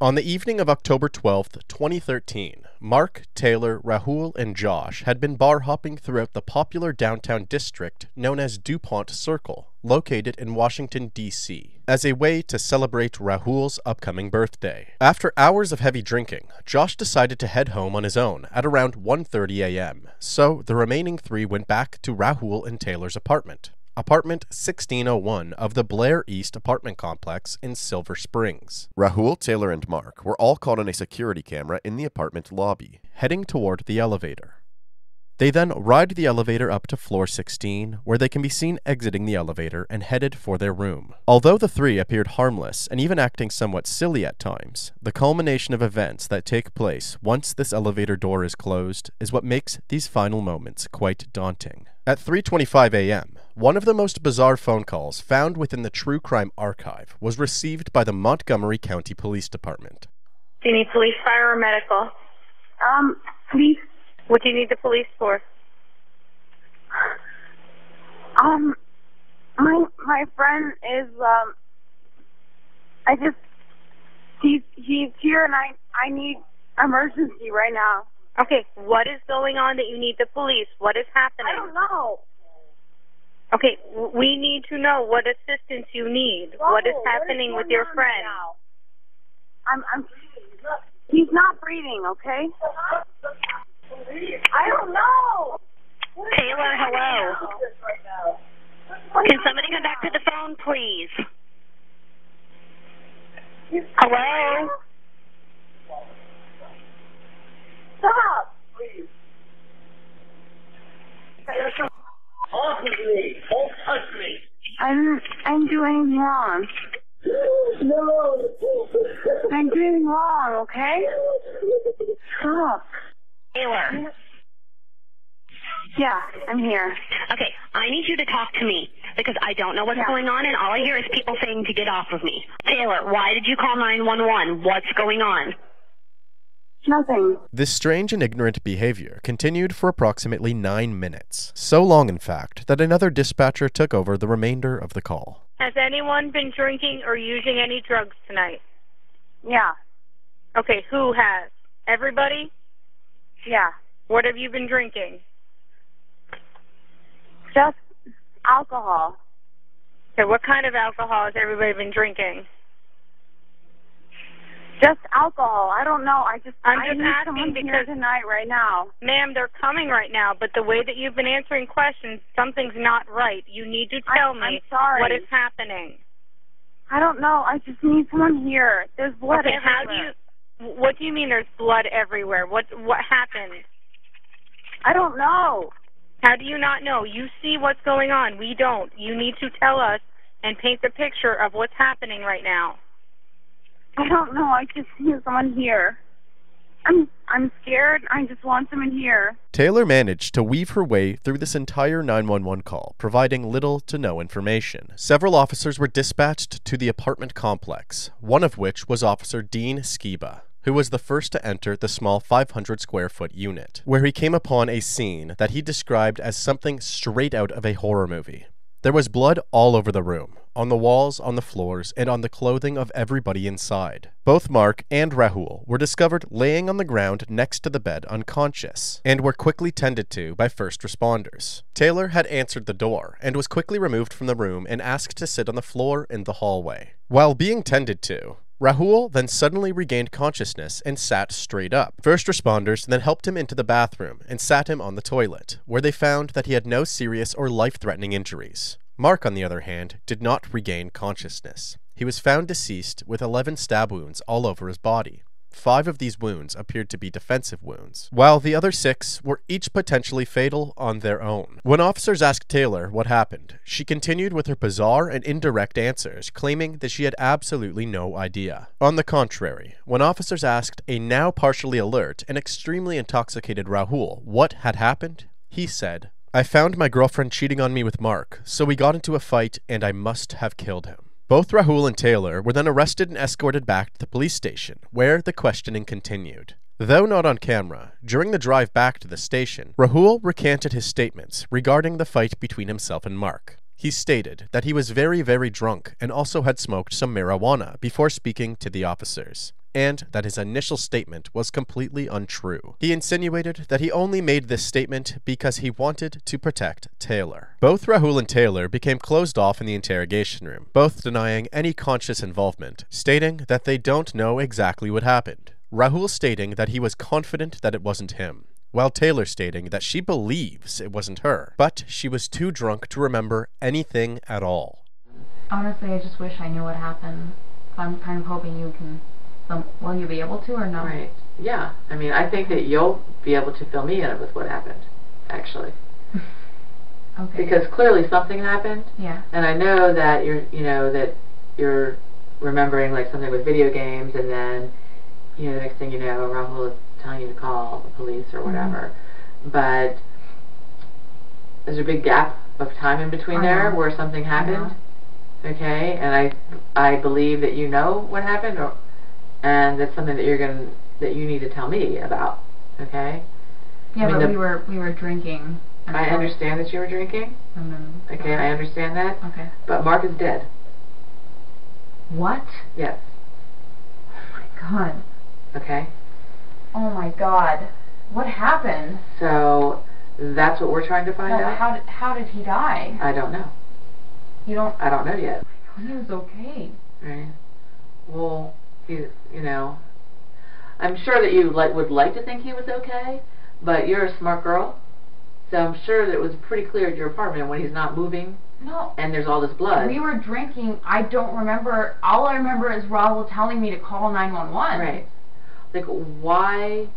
On the evening of October 12th, 2013, Mark, Taylor, Rahul, and Josh had been bar hopping throughout the popular downtown district known as DuPont Circle, located in Washington, D.C., as a way to celebrate Rahul's upcoming birthday. After hours of heavy drinking, Josh decided to head home on his own at around 1:30 a.m., so the remaining three went back to Rahul and Taylor's apartment. Apartment 1601 of the Blair East apartment complex in Silver Springs. Rahul, Taylor, and Mark were all caught on a security camera in the apartment lobby, heading toward the elevator. They then ride the elevator up to floor 16, where they can be seen exiting the elevator and headed for their room. Although the three appeared harmless and even acting somewhat silly at times, the culmination of events that take place once this elevator door is closed is what makes these final moments quite daunting. At 3:25 a.m., one of the most bizarre phone calls found within the Truecrime archive was received by the Montgomery County Police Department. Do you need police, fire, or medical? Police. What do you need the police for? My friend is, he's here and I need emergency right now. Okay, what is going on that you need the police? What is happening? I don't know. Okay, we need to know what assistance you need. What is happening with your friend? Right, he's not breathing, okay? I don't know. Taylor, hello. Can somebody come back to the phone, please? Hello? Stop. Off of me! Don't touch me! I didn't do anything wrong. No! I didn't do anything wrong, okay? Stop. Taylor. Yeah, I'm here. Okay, I need you to talk to me because I don't know what's going on and all I hear is people saying to get off of me. Taylor, why did you call 911? What's going on? Nothing. This strange and ignorant behavior continued for approximately 9 minutes. So long, in fact, that another dispatcher took over the remainder of the call. Has anyone been drinking or using any drugs tonight? Yeah. Okay, who has? Everybody? Yeah. What have you been drinking? Just alcohol. Okay, what kind of alcohol has everybody been drinking? Just alcohol. I don't know. I I'm just need asking someone here because tonight, right now. Ma'am, they're coming right now, but the way that you've been answering questions, something's not right. You need to tell me I'm sorry. what is happening. I don't know. I just need someone here. There's blood Okay, everywhere. what do you mean there's blood everywhere? What happened? I don't know. How do you not know? You see what's going on. We don't. You need to tell us and paint the picture of what's happening right now. I don't know. I just need someone here. I'm scared. I just want someone here. Taylor managed to weave her way through this entire 911 call, providing little to no information. Several officers were dispatched to the apartment complex, one of which was Officer Dean Skiba, who was the first to enter the small 500-square-foot unit, where he came upon a scene that he described as something straight out of a horror movie. There was blood all over the room, on the walls, on the floors, and on the clothing of everybody inside. Both Mark and Rahul were discovered laying on the ground next to the bed unconscious, and were quickly tended to by first responders. Taylor had answered the door, and was quickly removed from the room and asked to sit on the floor in the hallway. While being tended to, Rahul then suddenly regained consciousness and sat straight up. First responders then helped him into the bathroom and sat him on the toilet, where they found that he had no serious or life-threatening injuries. Mark, on the other hand, did not regain consciousness. He was found deceased with 11 stab wounds all over his body. 5 of these wounds appeared to be defensive wounds, while the other 6 were each potentially fatal on their own. When officers asked Taylor what happened, she continued with her bizarre and indirect answers, claiming that she had absolutely no idea. On the contrary, when officers asked a now partially alert and extremely intoxicated Rahul what had happened, he said, "I found my girlfriend cheating on me with Mark, so we got into a fight and I must have killed him." Both Rahul and Taylor were then arrested and escorted back to the police station, where the questioning continued. Though not on camera, during the drive back to the station, Rahul recanted his statements regarding the fight between himself and Mark. He stated that he was very, very drunk and also had smoked some marijuana before speaking to the officers. and that his initial statement was completely untrue. He insinuated that he only made this statement because he wanted to protect Taylor. Both Rahul and Taylor became closed off in the interrogation room, both denying any conscious involvement, stating that they don't know exactly what happened. Rahul stating that he was confident that it wasn't him, while Taylor stating that she believes it wasn't her, but she was too drunk to remember anything at all. Honestly, I just wish I knew what happened. So I'm kind of hoping you can... will you be able to or no? Right. Yeah. I mean, I think that you'll be able to fill me in with what happened, actually. Okay. Because clearly something happened. Yeah. And I know that you're remembering like something with video games, and then, the next thing you know, Rahul is telling you to call the police or whatever. But there's a big gap of time in between there where something happened. Okay, and I believe that you know what happened, and that's something that you need to tell me about. Okay. Yeah, I mean, but we were drinking. I understand that you were drinking. Okay, I understand that. Okay. But Mark is dead. What? Yes. Oh my God. Okay. Oh my God. What happened? So that's what we're trying to find out. How did he die? I don't know. You don't? I don't know yet. He was okay. Right. Well, I'm sure that you would like to think he was okay, but you're a smart girl, so I'm sure that it was pretty clear at your apartment when he's not moving. No. And there's all this blood. We were drinking. I don't remember. All I remember is Rahul telling me to call 911. Right. Like, why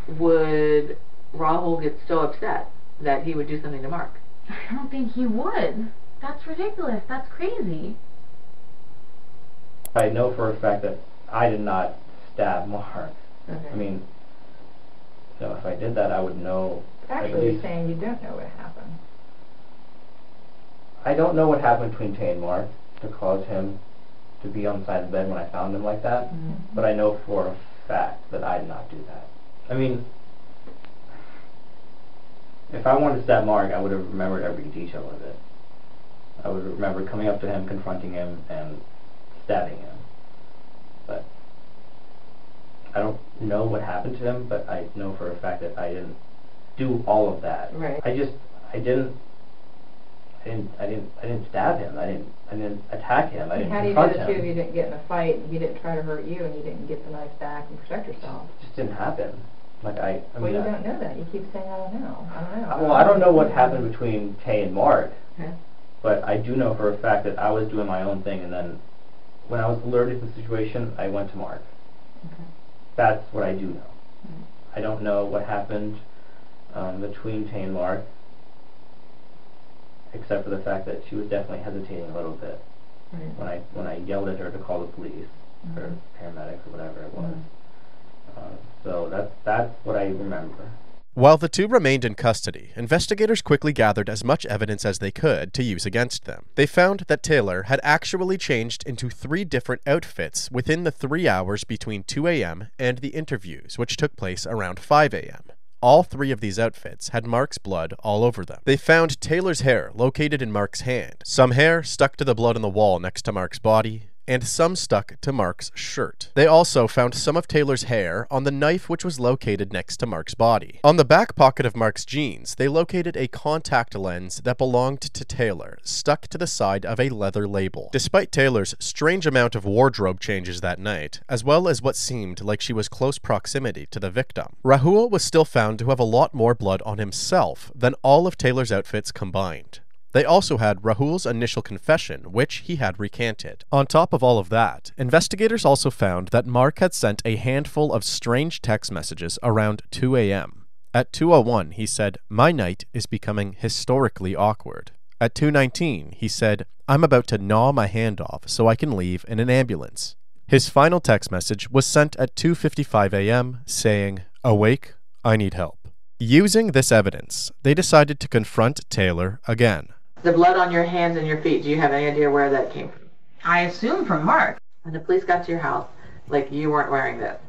would Rahul get so upset that he would do something to Mark? I don't think he would. That's ridiculous. That's crazy. I know for a fact that I did not stab Mark. Okay. I mean, if I did that, I would know. Actually, you're saying you don't know what happened. I don't know what happened between Tay and Mark to cause him to be on the side of the bed when I found him like that, but I know for a fact that I did not do that. I mean, if I wanted to stab Mark, I would have remembered every detail of it. I would remember coming up to him, confronting him, and stabbing him. But I don't know what happened to him, but I know for a fact that I didn't do all of that. Right. I didn't stab him. I didn't attack him. I didn't How do you confront know the two him. of you didn't get in a fight, you didn't try to hurt you, and you didn't get the knife back and protect yourself? It just didn't happen. Well, you don't know that. You keep saying, I don't know. Well, I don't know what happened between Tay and Mark, Okay. but I do know for a fact that I was doing my own thing, and then when I was alerted to the situation, I went to Mark. Okay. That's what I do know. I don't know what happened between Tay and Mark, except for the fact that she was definitely hesitating a little bit when I yelled at her to call the police or paramedics or whatever it was. So that's what I remember. While the two remained in custody, investigators quickly gathered as much evidence as they could to use against them. They found that Taylor had actually changed into 3 different outfits within the 3 hours between 2 a.m. and the interviews, which took place around 5 a.m. All 3 of these outfits had Mark's blood all over them. They found Taylor's hair located in Mark's hand, some hair stuck to the blood on the wall next to Mark's body, and some stuck to Mark's shirt. They also found some of Taylor's hair on the knife which was located next to Mark's body. On the back pocket of Mark's jeans, they located a contact lens that belonged to Taylor, stuck to the side of a leather label. Despite Taylor's strange amount of wardrobe changes that night, as well as what seemed like she was close proximity to the victim, Rahul was still found to have a lot more blood on himself than all of Taylor's outfits combined. They also had Rahul's initial confession, which he had recanted. On top of all of that, investigators also found that Mark had sent a handful of strange text messages around 2 a.m. At 2:01, he said, "My night is becoming historically awkward." At 2:19, he said, "I'm about to gnaw my hand off so I can leave in an ambulance." His final text message was sent at 2:55 a.m. saying, "Awake, I need help." Using this evidence, they decided to confront Taylor again. The blood on your hands and your feet, do you have any idea where that came from? I assume from Mark. When the police got to your house, you weren't wearing this.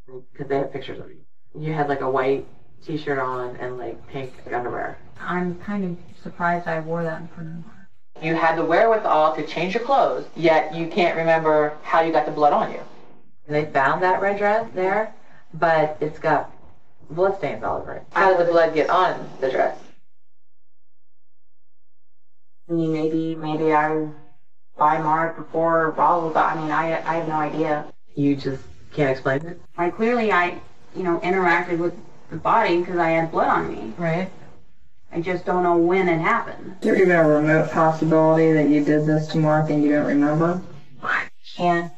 Because they have pictures of you. You had a white t-shirt on and pink underwear. I'm kind of surprised I wore that in front of Mark. You had the wherewithal to change your clothes, yet you can't remember how you got the blood on you. They found that red dress there, but it's got blood stains all over it. How did the blood get on the dress? I mean, maybe I was by Mark before Rahul, but I mean, I have no idea. You just can't explain it? Clearly I, interacted with the body because I had blood on me. Right. I just don't know when it happened. Is there even a remote possibility that you did this to Mark and you don't remember? I can't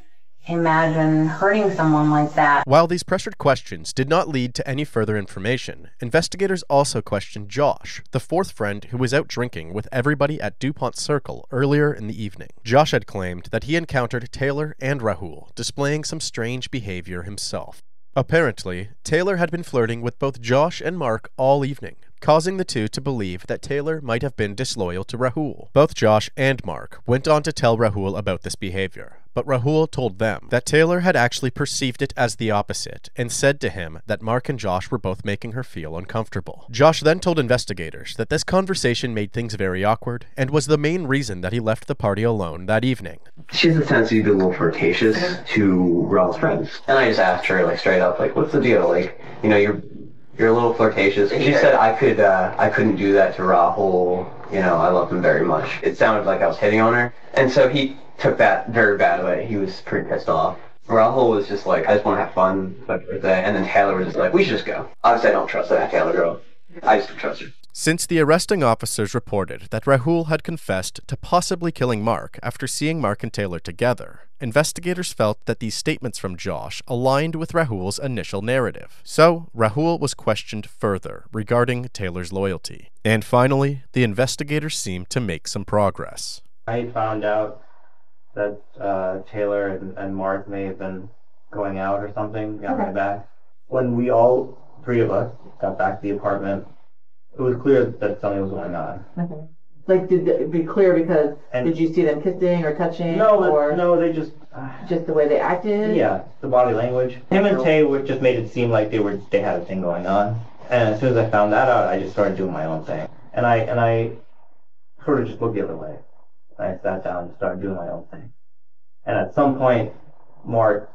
imagine hurting someone like that. While these pressured questions did not lead to any further information, investigators also questioned Josh, the fourth friend who was out drinking with everybody at DuPont Circle earlier in the evening. Josh had claimed that he encountered Taylor and Rahul displaying some strange behavior himself. Apparently, Taylor had been flirting with both Josh and Mark all evening, causing the two to believe that Taylor might have been disloyal to Rahul. Both Josh and Mark went on to tell Rahul about this behavior, but Rahul told them that Taylor had actually perceived it as the opposite and said to him that Mark and Josh were both making her feel uncomfortable. Josh then told investigators that this conversation made things very awkward and was the main reason that he left the party alone that evening. She has a tendency to be a little flirtatious to Rahul's friends. And I just asked her, straight up, what's the deal? You're a little flirtatious. She said I couldn't do that to Rahul. I love him very much. It sounded like I was hitting on her. And so he took that very bad way. He was pretty pissed off. Rahul was just I just want to have fun for my birthday. And then Taylor was just we should just go. Obviously, I don't trust that Taylor girl. I just don't trust her. Since the arresting officers reported that Rahul had confessed to possibly killing Mark after seeing Mark and Taylor together, investigators felt that these statements from Josh aligned with Rahul's initial narrative. So, Rahul was questioned further regarding Taylor's loyalty. And finally, the investigators seemed to make some progress. I found out that Taylor and Mark may have been going out or something, got me back. When we all three of us got back to the apartment, it was clear that something was going on. Okay. Did it be clear because did you see them kissing or touching? No, they just... just the way they acted? Yeah, the body language. Him and Tay just made it seem like they had a thing going on. And as soon as I found that out, I just started doing my own thing. And I sort of just looked the other way. I sat down and started doing my own thing. And at some point, Mark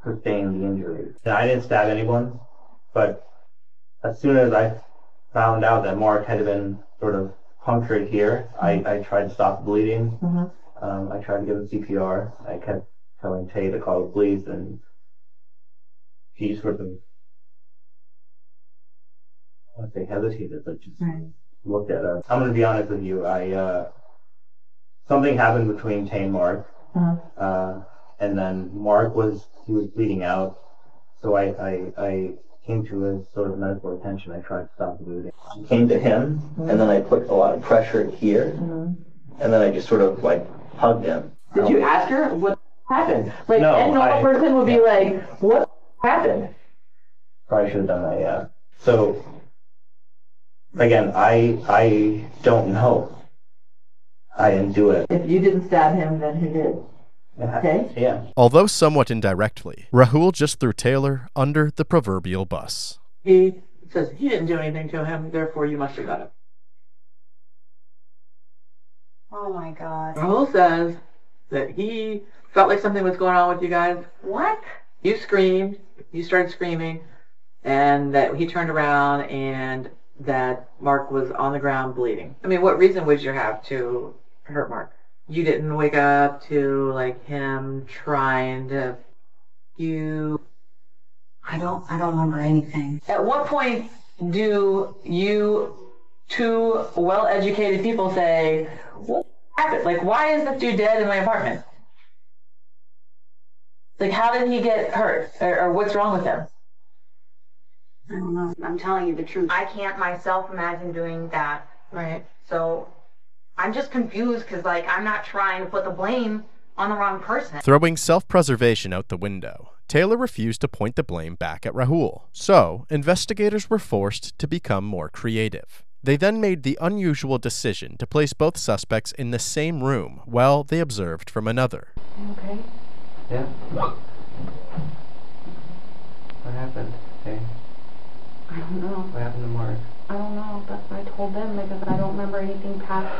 sustained the injury. And I didn't stab anyone, but as soon as I found out that Mark had been sort of punctured here, I tried to stop the bleeding. I tried to give him CPR. I kept telling Tay to call the police, and he sort of, I wouldn't say hesitated, but just looked at us. I'm going to be honest with you. Something happened between Tay and Mark, and then Mark was bleeding out, so I came to his sort of medical attention. I tried to stop the bleeding. I came to him, and then I put a lot of pressure here, and then I just sort of hugged him. Did you ask her what happened? No, a normal person would be what happened? Probably should have done that, yeah. So, again, I don't know. I didn't do it. If you didn't stab him, then who did? Okay. Yeah. Although somewhat indirectly, Rahul just threw Taylor under the proverbial bus. He says he didn't do anything to him, therefore you must have got him. Oh my God. Rahul says that he felt like something was going on with you guys. What? You screamed, you started screaming, and that he turned around and that Mark was on the ground bleeding. I mean, what reason would you have to hurt Mark? You didn't wake up to him trying to I don't remember anything. At what point do you two well-educated people say, what happened? Why is this dude dead in my apartment? How did he get hurt? Or what's wrong with him? I don't know. I'm telling you the truth. I can't myself imagine doing that. Right. So I'm just confused because, I'm not trying to put the blame on the wrong person. Throwing self-preservation out the window, Taylor refused to point the blame back at Rahul. So, investigators were forced to become more creative. They then made the unusual decision to place both suspects in the same room while they observed from another. Okay. Yeah. What happened? Hey. I don't know. What happened to Mark? I don't know. That's what I told them because I don't remember anything past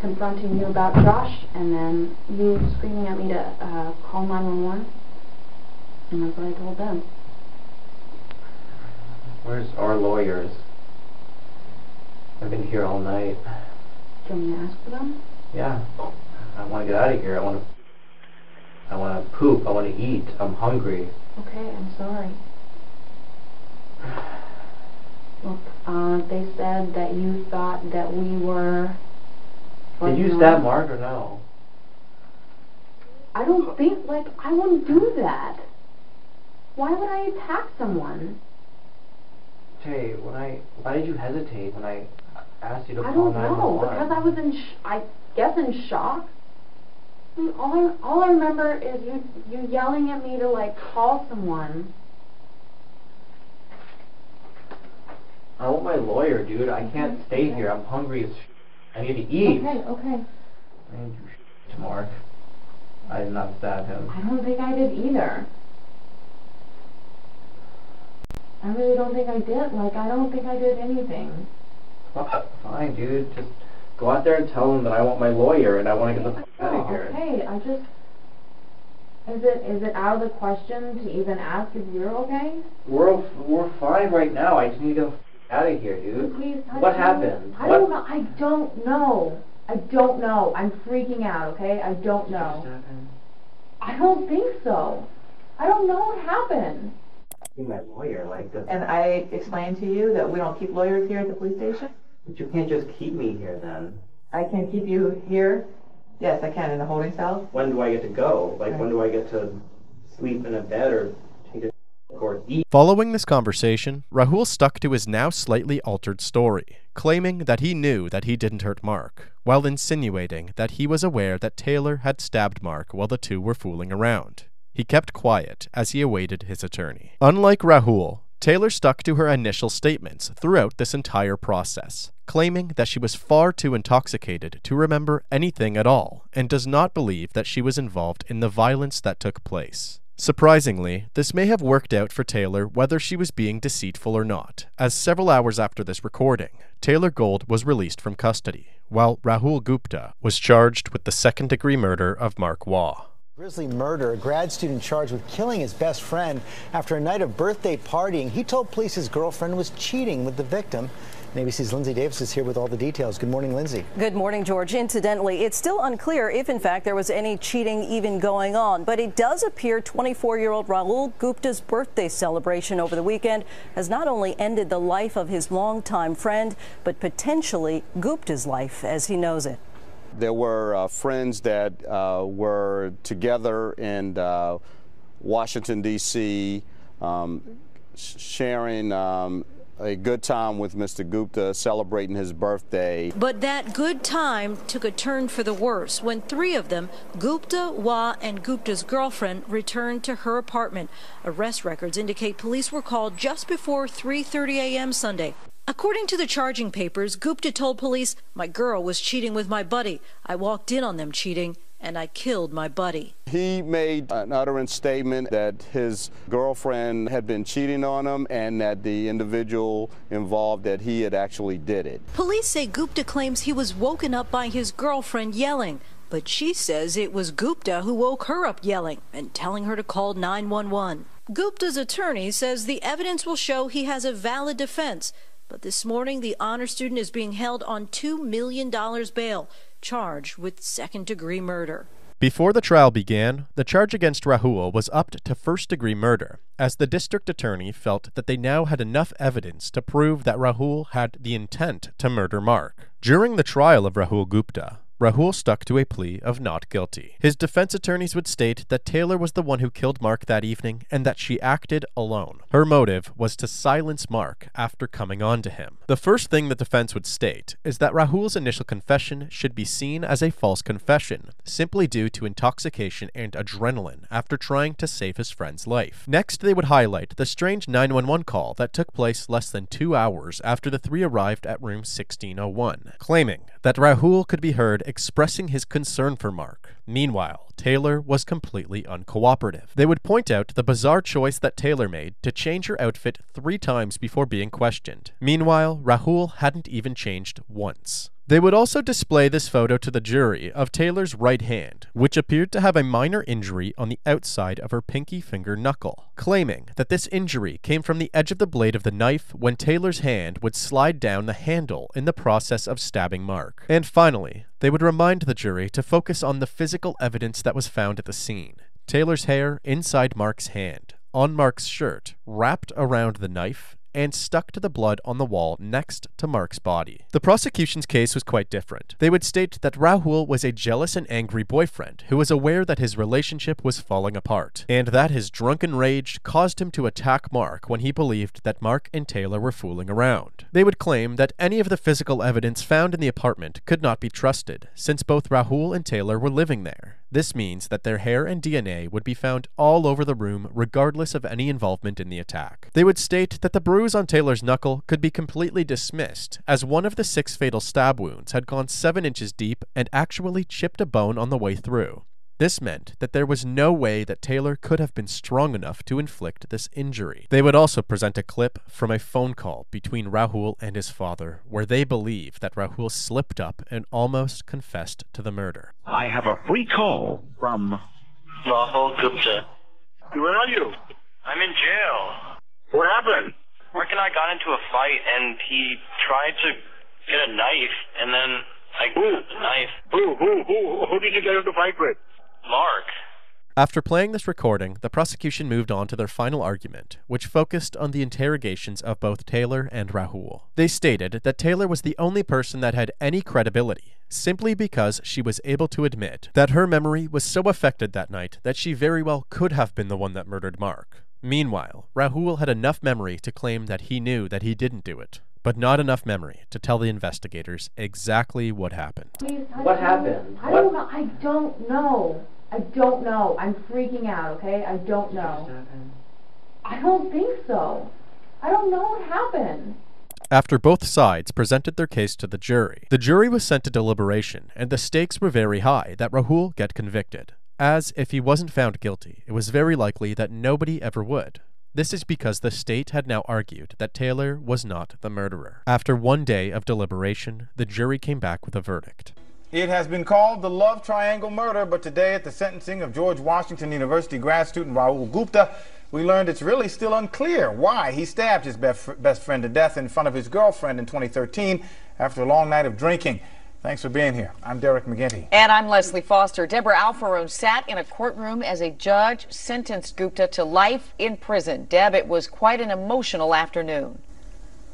confronting you about Josh and then you screaming at me to call 911. And that's what I told them. Where's our lawyers? I've been here all night. Do you want me to ask for them? Yeah. I want to get out of here. I want to poop. I want to eat. I'm hungry. Okay, I'm sorry. Look, they said that you thought that we were... Did you stab Mark or no? I don't think, like, I wouldn't do that. Why would I attack someone? Jay, why did you hesitate when I asked you to I call don't know, 911? because I was I guess in shock. I mean, all I remember is you yelling at me to, like, call someone. I want my lawyer, dude. I can't stay here. I'm hungry as I need to eat. Okay. I need to Mark. I did not stab him. I don't think I did either. I really don't think I did. Like, I don't think I did anything. Fine, dude. Just go out there and tell him that I want my lawyer and I want to get the fuck out of here. Okay, I just... Is it out of the question to even ask if you're okay? We're fine right now. I just need to get the fuck out of here, dude. Please, what happened? I don't know. I don't know. I'm freaking out, okay? I don't know. I don't think so. I don't know what happened. My lawyer, like this. And I explained to you that we don't keep lawyers here at the police station? But you can't just keep me here then. I can keep you here? Yes, I can, in a holding cell. When do I get to go? Like, when do I get to sleep in a bed or take a or eat? Following this conversation, Rahul stuck to his now slightly altered story, claiming that he knew that he didn't hurt Mark, while insinuating that he was aware that Taylor had stabbed Mark while the two were fooling around. He kept quiet as he awaited his attorney. Unlike Rahul, Taylor stuck to her initial statements throughout this entire process, claiming that she was far too intoxicated to remember anything at all and does not believe that she was involved in the violence that took place. Surprisingly, this may have worked out for Taylor whether she was being deceitful or not, as several hours after this recording, Taylor Gould was released from custody, while Rahul Gupta was charged with the second-degree murder of Mark Waugh. Grisly murder, a grad student charged with killing his best friend after a night of birthday partying. He told police his girlfriend was cheating with the victim. And ABC's Lindsay Davis is here with all the details. Good morning, Lindsay. Good morning, George. Incidentally, it's still unclear if, in fact, there was any cheating even going on, but it does appear 24-year-old Rahul Gupta's birthday celebration over the weekend has not only ended the life of his longtime friend, but potentially Gupta's life as he knows it. There were friends that were together in Washington, D.C., sharing a good time with Mr. Gupta, celebrating his birthday. But that good time took a turn for the worse when three of them, Gupta, Waugh, and Gupta's girlfriend, returned to her apartment. Arrest records indicate police were called just before 3:30 a.m. Sunday. According to the charging papers, Gupta told police, "My girl was cheating with my buddy. I walked in on them cheating, and I killed my buddy." He made an utterance statement that his girlfriend had been cheating on him and that the individual involved, that he had actually did it. Police say Gupta claims he was woken up by his girlfriend yelling, but she says it was Gupta who woke her up yelling and telling her to call 911. Gupta's attorney says the evidence will show he has a valid defense. But this morning, the honor student is being held on $2 million bail, charged with second-degree murder. Before the trial began, the charge against Rahul was upped to first-degree murder, as the district attorney felt that they now had enough evidence to prove that Rahul had the intent to murder Mark. During the trial of Rahul Gupta, Rahul stuck to a plea of not guilty. His defense attorneys would state that Taylor was the one who killed Mark that evening and that she acted alone. Her motive was to silence Mark after coming on to him. The first thing the defense would state is that Rahul's initial confession should be seen as a false confession, simply due to intoxication and adrenaline after trying to save his friend's life. Next, they would highlight the strange 911 call that took place less than 2 hours after the three arrived at room 1601, claiming that Rahul could be heard expressing his concern for Mark. Meanwhile, Taylor was completely uncooperative. They would point out the bizarre choice that Taylor made to change her outfit 3 times before being questioned. Meanwhile, Rahul hadn't even changed once. They would also display this photo to the jury of Taylor's right hand, which appeared to have a minor injury on the outside of her pinky finger knuckle, claiming that this injury came from the edge of the blade of the knife when Taylor's hand would slide down the handle in the process of stabbing Mark. And finally, they would remind the jury to focus on the physical evidence that was found at the scene. Taylor's hair inside Mark's hand, on Mark's shirt, wrapped around the knife, and stuck to the blood on the wall next to Mark's body. The prosecution's case was quite different. They would state that Rahul was a jealous and angry boyfriend who was aware that his relationship was falling apart, and that his drunken rage caused him to attack Mark when he believed that Mark and Taylor were fooling around. They would claim that any of the physical evidence found in the apartment could not be trusted, since both Rahul and Taylor were living there. This means that their hair and DNA would be found all over the room regardless of any involvement in the attack. They would state that the bruise on Taylor's knuckle could be completely dismissed, as one of the 6 fatal stab wounds had gone 7 inches deep and actually chipped a bone on the way through. This meant that there was no way that Taylor could have been strong enough to inflict this injury. They would also present a clip from a phone call between Rahul and his father, where they believe that Rahul slipped up and almost confessed to the murder. I have a free call from Rahul Gupta. Where are you? I'm in jail. What happened? Mark and I got into a fight, and he tried to get a knife, and then I grabbed the knife. Who did you get into a fight with? Mark. After playing this recording, the prosecution moved on to their final argument, which focused on the interrogations of both Taylor and Rahul. They stated that Taylor was the only person that had any credibility, simply because she was able to admit that her memory was so affected that night that she very well could have been the one that murdered Mark. Meanwhile, Rahul had enough memory to claim that he knew that he didn't do it, but not enough memory to tell the investigators exactly what happened. What happened? I don't know. I don't know. I'm freaking out, okay? I don't know. I don't think so. I don't know what happened. After both sides presented their case to the jury was sent to deliberation, and the stakes were very high that Rahul get convicted, as if he wasn't found guilty, it was very likely that nobody ever would. This is because the state had now argued that Taylor was not the murderer. After 1 day of deliberation, the jury came back with a verdict. It has been called the love triangle murder, but today at the sentencing of George Washington University grad student Rahul Gupta, we learned it's really still unclear why he stabbed his best friend to death in front of his girlfriend in 2013 after a long night of drinking. Thanks for being here. I'm Derek McGinty. And I'm Leslie Foster. Deborah Alfarone sat in a courtroom as a judge sentenced Gupta to life in prison. Deb, it was quite an emotional afternoon.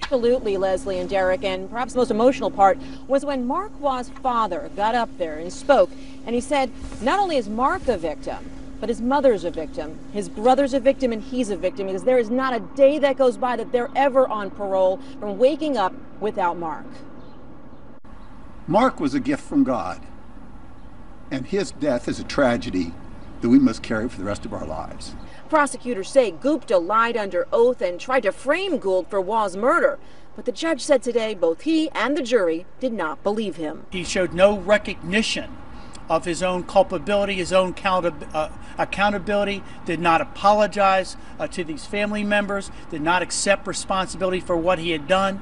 Absolutely, Leslie and Derek, and perhaps the most emotional part was when Mark Waugh's father got up there and spoke, and he said not only is Mark a victim, but his mother's a victim, his brother's a victim, and he's a victim, because there is not a day that goes by that they're ever on parole from waking up without Mark. Mark was a gift from God, and his death is a tragedy that we must carry for the rest of our lives. Prosecutors say Gupta lied under oath and tried to frame Gould for Waugh's murder, but the judge said today both he and the jury did not believe him. He showed no recognition of his own culpability, his own accountability, did not apologize to these family members, did not accept responsibility for what he had done.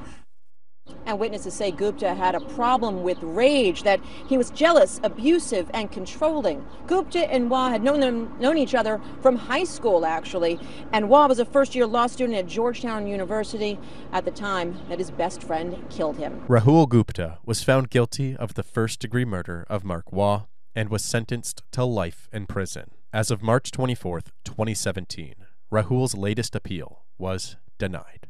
And witnesses say Gupta had a problem with rage, that he was jealous, abusive, and controlling. Gupta and Waugh had known each other from high school, actually, and Waugh was a first-year law student at Georgetown University at the time that his best friend killed him. Rahul Gupta was found guilty of the first-degree murder of Mark Waugh and was sentenced to life in prison. As of March 24th, 2017, Rahul's latest appeal was denied.